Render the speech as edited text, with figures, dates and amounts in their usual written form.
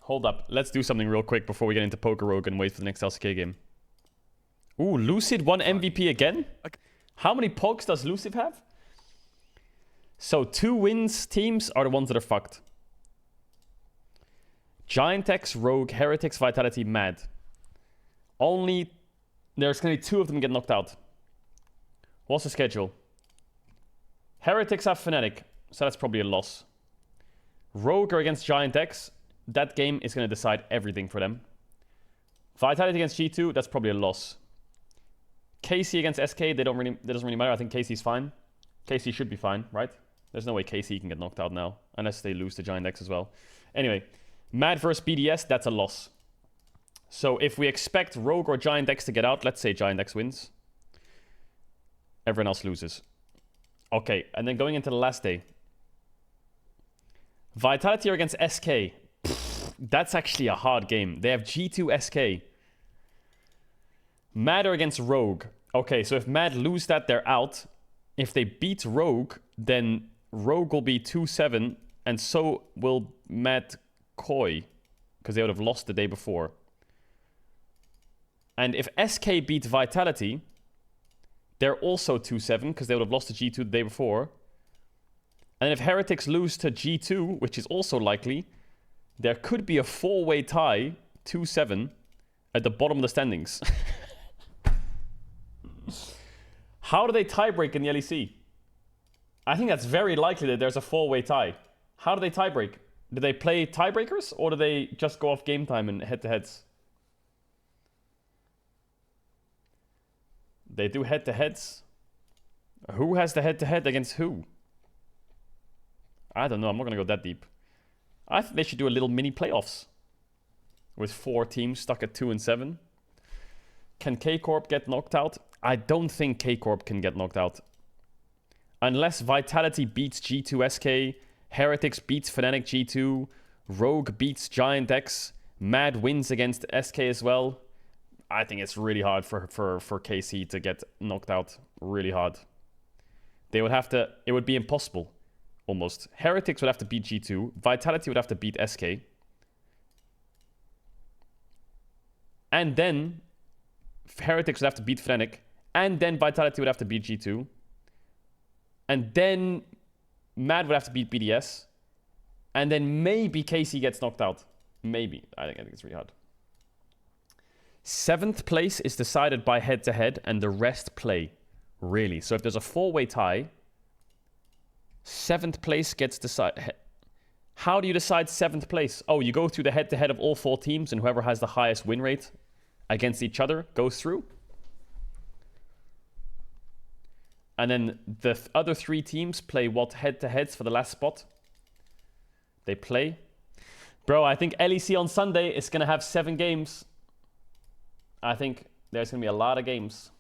Hold up. Let's do something real quick before we get into Poker Rogue and wait for the next LCK game. Ooh, Lucid won MVP again? How many pogs does Lucid have? So 2 wins teams are the ones that are fucked. Giantex, Rogue, Heretics, Vitality, Mad. Only... There's going to be 2 of them get knocked out. What's the schedule? Heretics have Fnatic, so that's probably a loss. Rogue are against Giantex. That game is going to decide everything for them. Vitality against G2, that's probably a loss. KC against SK, that doesn't really matter. I think KC's fine. KC should be fine, right? There's no way KC can get knocked out now, unless they lose to Giantex as well. Anyway, Mad versus BDS, that's a loss. So if we expect Rogue or Giantex to get out, let's say Giantex wins. Everyone else loses. Okay, and then going into the last day. Vitality are against SK. That's actually a hard game. They have G2 SK. Mad are against Rogue. Okay, so if Mad lose that, they're out. If they beat Rogue, then Rogue will be 2-7, and so will Mad Koi, because they would have lost the day before. And if SK beat Vitality, they're also 2-7, because they would have lost to G2 the day before. And if Heretics lose to G2, which is also likely, there could be a 4-way tie, 2-7, at the bottom of the standings. How do they tiebreak in the LEC? I think that's very likely that there's a 4-way tie. How do they tiebreak? Do they play tiebreakers, or do they just go off game time and head-to-heads? They do head-to-heads. Who has the head-to-head against who? I don't know. I'm not going to go that deep. I think they should do a little mini playoffs with 4 teams stuck at 2 and 7. Can K-Corp get knocked out? I don't think K-Corp can get knocked out. Unless Vitality beats G2 SK, Heretics beats Fnatic G2, Rogue beats Giantex, Mad wins against SK as well. I think it's really hard for KC to get knocked out. Really hard. They would have to... It would be impossible. Almost. Heretics would have to beat G2. Vitality would have to beat SK. And then Heretics would have to beat Fnatic. And then Vitality would have to beat G2. And then Mad would have to beat BDS. And then maybe KC gets knocked out. Maybe. I think it's really hard. 7th place is decided by head-to-head and the rest play. Really. So if there's a 4-way tie... 7th place gets decided. How do you decide 7th place? Oh, you go through the head-to-head of all 4 teams, and whoever has the highest win rate against each other goes through. And then the other 3 teams play what head-to-heads for the last spot? They play. Bro, I think LEC on Sunday is going to have 7 games. I think there's going to be a lot of games.